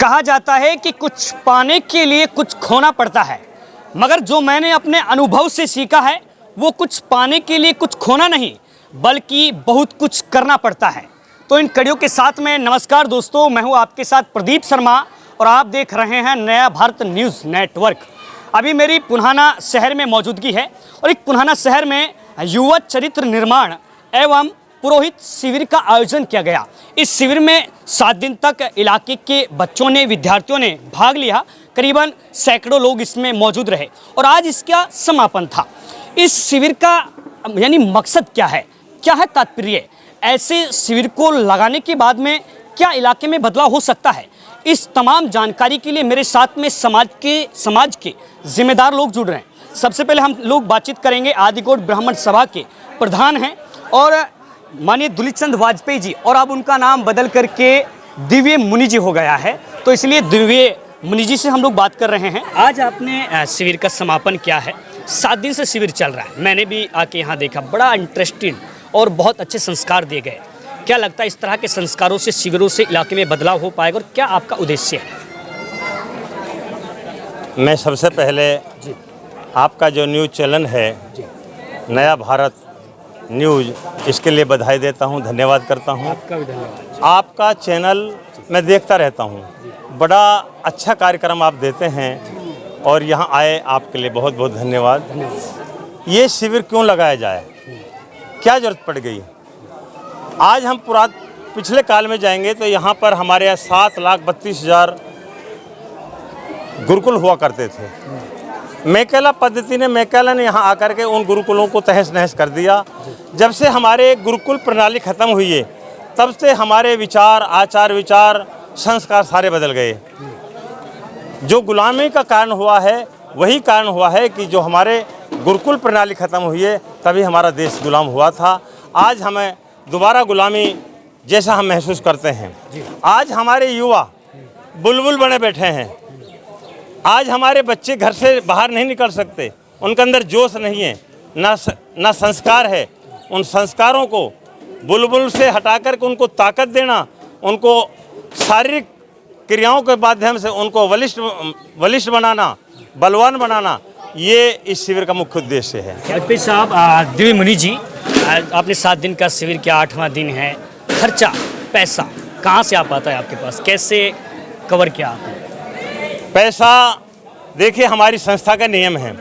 कहा जाता है कि कुछ पाने के लिए कुछ खोना पड़ता है, मगर जो मैंने अपने अनुभव से सीखा है वो कुछ पाने के लिए कुछ खोना नहीं बल्कि बहुत कुछ करना पड़ता है। तो इन कड़ियों के साथ में नमस्कार दोस्तों, मैं हूं आपके साथ प्रदीप शर्मा और आप देख रहे हैं नया भारत न्यूज़ नेटवर्क। अभी मेरी पुन्हाना शहर में मौजूदगी है और एक पुन्हाना शहर में युवा चरित्र निर्माण एवं पुरोहित शिविर का आयोजन किया गया। इस शिविर में 7 दिन तक इलाके के बच्चों ने, विद्यार्थियों ने भाग लिया। करीबन सैकड़ों लोग इसमें मौजूद रहे और आज इसका समापन था। इस शिविर का यानी मकसद क्या है, क्या है तात्पर्य, ऐसे शिविर को लगाने के बाद में क्या इलाके में बदलाव हो सकता है, इस तमाम जानकारी के लिए मेरे साथ में समाज के जिम्मेदार लोग जुड़ रहे हैं। सबसे पहले हम लोग बातचीत करेंगे आदिकोट ब्राह्मण सभा के प्रधान हैं और माननीय दुलित चंद वाजपेयी जी, और अब उनका नाम बदल करके दिव्य मुनि जी हो गया है, तो इसलिए दिव्य मुनि जी से हम लोग बात कर रहे हैं। आज आपने शिविर का समापन किया है, 7 दिन से शिविर चल रहा है, मैंने भी आके यहाँ देखा, बड़ा इंटरेस्टिंग और बहुत अच्छे संस्कार दिए गए। क्या लगता है इस तरह के संस्कारों से, शिविरों से इलाके में बदलाव हो पाएगा और क्या आपका उद्देश्य है? मैं सबसे पहले आपका जो न्यूज़ चैनल है नया भारत न्यूज़, इसके लिए बधाई देता हूं, धन्यवाद करता हूं। आपका भी धन्यवाद। आपका चैनल मैं देखता रहता हूं, बड़ा अच्छा कार्यक्रम आप देते हैं और यहां आए आपके लिए बहुत बहुत धन्यवाद। ये शिविर क्यों लगाया जाए, क्या ज़रूरत पड़ गई? आज हम पिछले काल में जाएंगे तो यहाँ पर हमारे यहाँ 7,32,000 गुरुकुल हुआ करते थे। मैकेला पद्धति ने, मैकेला ने यहाँ आकर के उन गुरुकुलों को तहस नहस कर दिया। जब से हमारे गुरुकुल प्रणाली ख़त्म हुई है तब से हमारे विचार, आचार विचार, संस्कार सारे बदल गए। जो गुलामी का कारण हुआ है वही कारण हुआ है कि जो हमारे गुरुकुल प्रणाली ख़त्म हुई है तभी हमारा देश गुलाम हुआ था। आज हमें दोबारा गुलामी जैसा हम महसूस करते हैं। आज हमारे युवा बुलबुल बने बैठे हैं। आज हमारे बच्चे घर से बाहर नहीं निकल सकते, उनके अंदर जोश नहीं है, ना संस्कार है। उन संस्कारों को बुलबुल से हटा कर के उनको ताकत देना, उनको शारीरिक क्रियाओं के माध्यम से उनको बलिष्ठ बनाना, बलवान बनाना, ये इस शिविर का मुख्य उद्देश्य है। वाजपेयी साहब, दिव्य मुनि जी, आपने 7 दिन का शिविर किया, 8वां दिन है, खर्चा, पैसा कहाँ से आ पाता है आपके पास, कैसे कवर किया आपने? पैसा देखिए, हमारी संस्था का नियम है,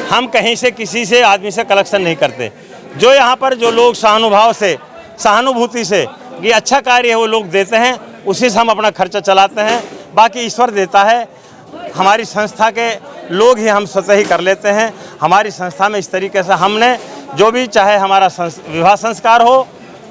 हम कहीं से किसी से आदमी से कलेक्शन नहीं करते। जो यहाँ पर जो लोग सहानुभूति से ये अच्छा कार्य है वो लोग देते हैं, उसी से हम अपना खर्चा चलाते हैं। बाकी ईश्वर देता है, हमारी संस्था के लोग ही हम स्वतः ही कर लेते हैं। हमारी संस्था में इस तरीके से हमने जो भी, चाहे हमारा विवाह संस्कार हो,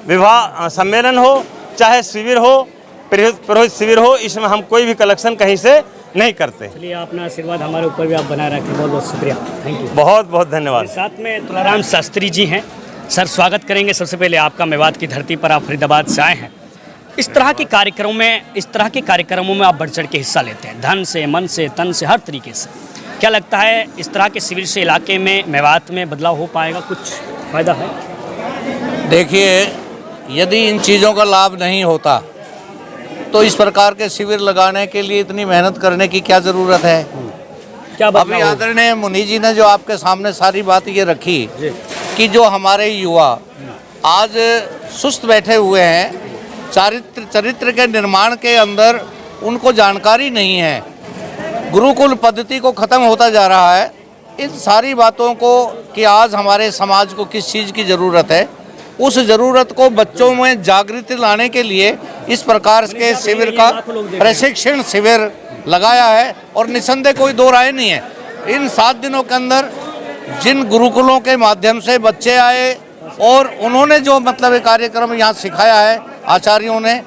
विवाह सम्मेलन हो, चाहे शिविर हो, पुरोहित शिविर हो, इसमें हम कोई भी कलेक्शन कहीं से नहीं करते। चलिए, अपना आशीर्वाद हमारे ऊपर भी आप बनाए रखें, बहुत बहुत शुक्रिया, थैंक यू, बहुत बहुत धन्यवाद। साथ में तुलाराम शास्त्री जी हैं। सर, स्वागत करेंगे सबसे पहले आपका, मेवात की धरती पर, आप फरीदाबाद से आए हैं। इस तरह के कार्यक्रमों में आप बढ़ चढ़ के हिस्सा लेते हैं, धन से, मन से, तन से, हर तरीके से। क्या लगता है इस तरह के शिविर से इलाके में, मेवात में बदलाव हो पाएगा, कुछ फ़ायदा है? देखिए, यदि इन चीज़ों का लाभ नहीं होता तो इस प्रकार के शिविर लगाने के लिए इतनी मेहनत करने की क्या ज़रूरत है? क्या अभी आदरणीय मुनि जी ने जो आपके सामने सारी बात ये रखी कि जो हमारे युवा आज सुस्त बैठे हुए हैं, चरित्र के निर्माण के अंदर उनको जानकारी नहीं है, गुरुकुल पद्धति को ख़त्म होता जा रहा है। इन सारी बातों को कि आज हमारे समाज को किस चीज़ की ज़रूरत है, उस ज़रूरत को बच्चों में जागृति लाने के लिए इस प्रकार के शिविर का प्रशिक्षण शिविर लगाया है। और निसंदेह कोई दो राय नहीं है, इन 7 दिनों के अंदर जिन गुरुकुलों के माध्यम से बच्चे आए और उन्होंने जो मतलब कार्यक्रम यहाँ सिखाया है आचार्यों ने,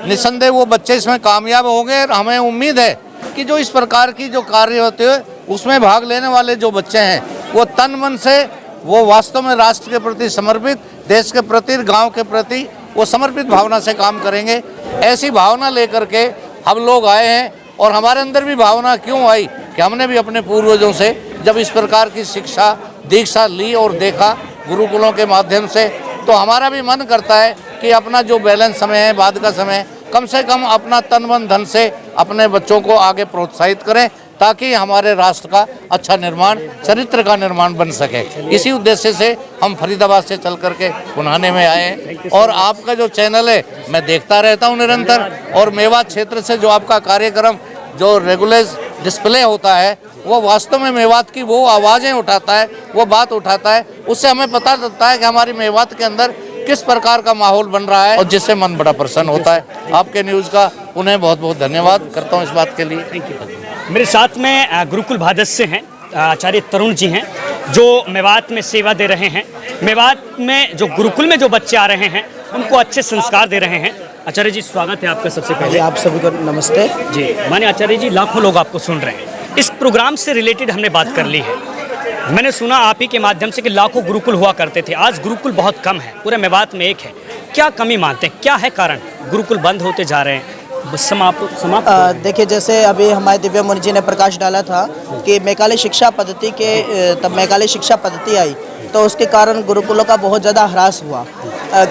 निसंदेह वो बच्चे इसमें कामयाब होंगे। और हमें उम्मीद है कि जो इस प्रकार की जो कार्य होते हैं उसमें भाग लेने वाले जो बच्चे हैं वो तन मन से, वो वास्तव में राष्ट्र के प्रति समर्पित, देश के प्रति, गांव के प्रति वो समर्पित भावना से काम करेंगे। ऐसी भावना लेकर के हम लोग आए हैं और हमारे अंदर भी भावना क्यों आई कि हमने भी अपने पूर्वजों से जब इस प्रकार की शिक्षा दीक्षा ली और देखा गुरुकुलों के माध्यम से, तो हमारा भी मन करता है कि अपना जो बैलेंस समय है, बाद का समय कम से कम अपना तन मन धन से अपने बच्चों को आगे प्रोत्साहित करें, ताकि हमारे राष्ट्र का अच्छा निर्माण, चरित्र का निर्माण बन सके। इसी उद्देश्य से हम फरीदाबाद से चल करके पुनाने में आए हैं। और आपका जो चैनल है मैं देखता रहता हूं निरंतर, और मेवात क्षेत्र से जो आपका कार्यक्रम जो रेगुलर डिस्प्ले होता है वो वास्तव में मेवात की वो आवाज़ें उठाता है, वो बात उठाता है। उससे हमें पता चलता है कि हमारी मेवात के अंदर किस प्रकार का माहौल बन रहा है, और जिससे मन बड़ा प्रसन्न होता है। आपके न्यूज़ का उन्हें बहुत बहुत धन्यवाद करता हूँ इस बात के लिए। मेरे साथ में गुरुकुल भादस से हैं आचार्य तरुण जी हैं, जो मेवात में सेवा दे रहे हैं। मेवात में जो गुरुकुल में जो बच्चे आ रहे हैं उनको अच्छे संस्कार दे रहे हैं। आचार्य जी स्वागत है आपका सबसे पहले। आप सभी को नमस्ते जी। माने आचार्य जी लाखों लोग आपको सुन रहे हैं। इस प्रोग्राम से रिलेटेड हमने बात कर ली है। मैंने सुना आप ही के माध्यम से कि लाखों गुरुकुल हुआ करते थे, आज गुरुकुल बहुत कम है, पूरे मेवात में एक है। क्या कमी मानते हैं, क्या है कारण गुरुकुल बंद होते जा रहे हैं, समाप्त? देखिए, जैसे अभी हमारे दिव्य मुनि जी ने प्रकाश डाला था कि मैकाले शिक्षा पद्धति के तब मैकाले शिक्षा पद्धति आई तो उसके कारण गुरुकुलों का बहुत ज़्यादा ह्रास हुआ।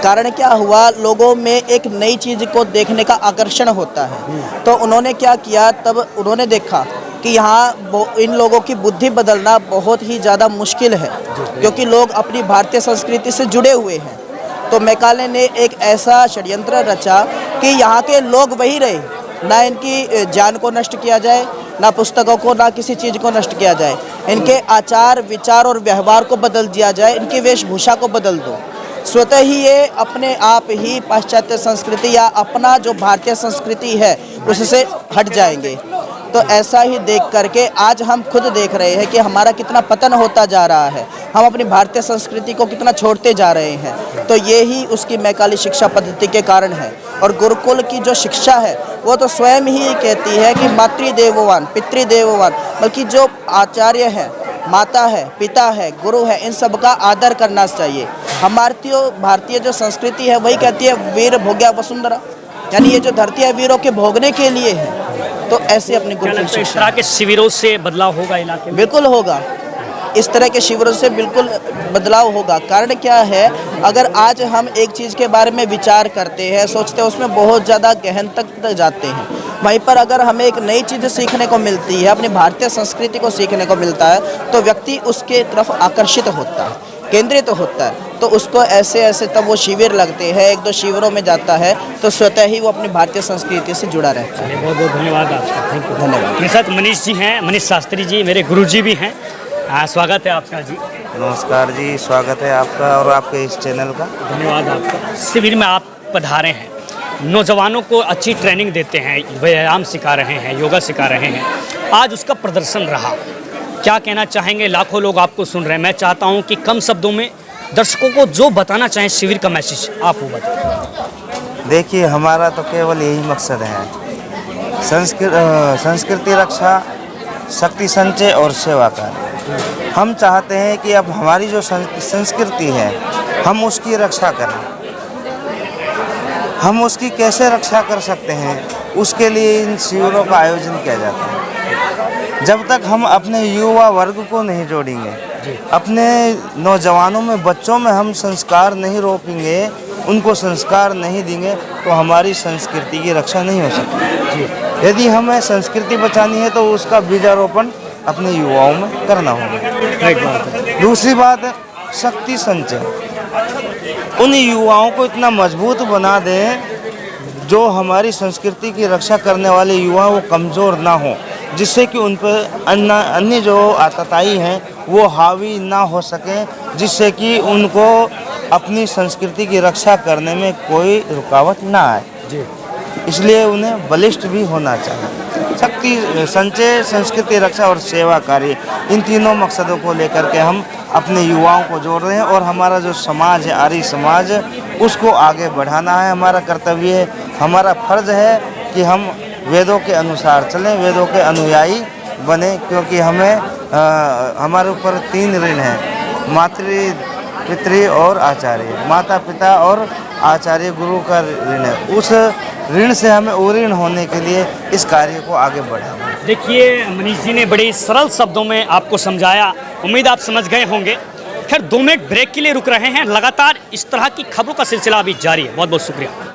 कारण क्या हुआ, लोगों में एक नई चीज़ को देखने का आकर्षण होता है। तो उन्होंने क्या किया, तब उन्होंने देखा कि यहाँ इन लोगों की बुद्धि बदलना बहुत ही ज़्यादा मुश्किल है, क्योंकि लोग अपनी भारतीय संस्कृति से जुड़े हुए हैं। तो मैकाले ने एक ऐसा षड्यंत्र रचा कि यहाँ के लोग वही रहे, ना इनकी जान को नष्ट किया जाए, ना पुस्तकों को, ना किसी चीज़ को नष्ट किया जाए। इनके आचार विचार और व्यवहार को बदल दिया जाए, इनकी वेशभूषा को बदल दो। स्वतः ही ये अपने आप ही पाश्चात्य संस्कृति या अपना जो भारतीय संस्कृति है उससे हट जाएंगे। तो ऐसा ही देख करके आज हम खुद देख रहे हैं कि हमारा कितना पतन होता जा रहा है, हम अपनी भारतीय संस्कृति को कितना छोड़ते जा रहे हैं। तो ये ही उसकी मैकाली शिक्षा पद्धति के कारण है। और गुरुकुल की जो शिक्षा है वो तो स्वयं ही कहती है कि मातृदेवोवान पितृदेवोवान, बल्कि जो आचार्य है, माता है, पिता है, गुरु है, इन सब का आदर करना चाहिए। हमारी भारतीय जो संस्कृति है वही कहती है वीर भोग्या वसुंधरा, यानी ये जो धरती है वीरों के भोगने के लिए है। तो ऐसे अपनी गुरुकुल इस तरह के शिविरों से बदलाव होगा इलाके में? बिल्कुल होगा, इस तरह के शिविरों से बिल्कुल बदलाव होगा। कारण क्या है, अगर आज हम एक चीज़ के बारे में विचार करते हैं, सोचते हैं, उसमें बहुत ज़्यादा गहन तक जाते हैं, वहीं पर अगर हमें एक नई चीज़ सीखने को मिलती है, अपनी भारतीय संस्कृति को सीखने को मिलता है, तो व्यक्ति उसके तरफ आकर्षित होता है, केंद्रित होता है। तो उसको ऐसे ऐसे तब वो शिविर लगते हैं, एक दो शिविरों में जाता है, तो स्वतः ही वो अपनी भारतीय संस्कृति से जुड़ा रहता है। बहुत बहुत धन्यवाद आपका, थैंक यू। धन्यवाद। मेरे साथ मनीष जी हैं, मनीष शास्त्री जी मेरे गुरु जी भी हैं। स्वागत है आपका जी। नमस्कार जी, स्वागत है आपका और आपके इस चैनल का। धन्यवाद आपका। शिविर में आप पधारे हैं, नौजवानों को अच्छी ट्रेनिंग देते हैं, व्यायाम सिखा रहे हैं, योगा सिखा रहे हैं, आज उसका प्रदर्शन रहा। क्या कहना चाहेंगे? लाखों लोग आपको सुन रहे हैं। मैं चाहता हूं कि कम शब्दों में दर्शकों को जो बताना चाहें शिविर का मैसेज आप वो बताएं। देखिए, हमारा तो केवल यही मकसद है, संस्कृति रक्षा, शक्ति संचय और सेवा कार्य। हम चाहते हैं कि अब हमारी जो संस्कृति है हम उसकी रक्षा करें। हम उसकी कैसे रक्षा कर सकते हैं, उसके लिए इन शिविरों का आयोजन किया जाता है। जब तक हम अपने युवा वर्ग को नहीं जोड़ेंगे, अपने नौजवानों में, बच्चों में हम संस्कार नहीं रोकेंगे, उनको संस्कार नहीं देंगे, तो हमारी संस्कृति की रक्षा नहीं हो सकती। यदि हमें संस्कृति बचानी है तो उसका बीजारोपण अपने युवाओं में करना होगा। दूसरी बात है शक्ति संचय। उन युवाओं को इतना मजबूत बना दें जो हमारी संस्कृति की रक्षा करने वाले युवा वो कमज़ोर ना हो, जिससे कि उन पर अन्य जो आतताई हैं वो हावी ना हो सकें, जिससे कि उनको अपनी संस्कृति की रक्षा करने में कोई रुकावट ना आए। इसलिए उन्हें बलिष्ठ भी होना चाहिए। शक्ति संचय, संस्कृति रक्षा और सेवा कार्य, इन तीनों मकसदों को लेकर के हम अपने युवाओं को जोड़ रहे हैं। और हमारा जो समाज है, आर्य समाज, उसको आगे बढ़ाना है, हमारा कर्तव्य है, हमारा फर्ज है कि हम वेदों के अनुसार चलें, वेदों के अनुयायी बने, क्योंकि हमें हमारे ऊपर 3 ऋण हैं, मातृ, पितृ और आचार्य। माता पिता और आचार्य गुरु का ऋण है। उस ऋण से हमें उऋण होने के लिए इस कार्य को आगे बढ़ाना। देखिए, मनीष जी ने बड़े सरल शब्दों में आपको समझाया, उम्मीद आप समझ गए होंगे। खैर 2 मिनट ब्रेक के लिए रुक रहे हैं, लगातार इस तरह की खबरों का सिलसिला अभी जारी है। बहुत बहुत शुक्रिया।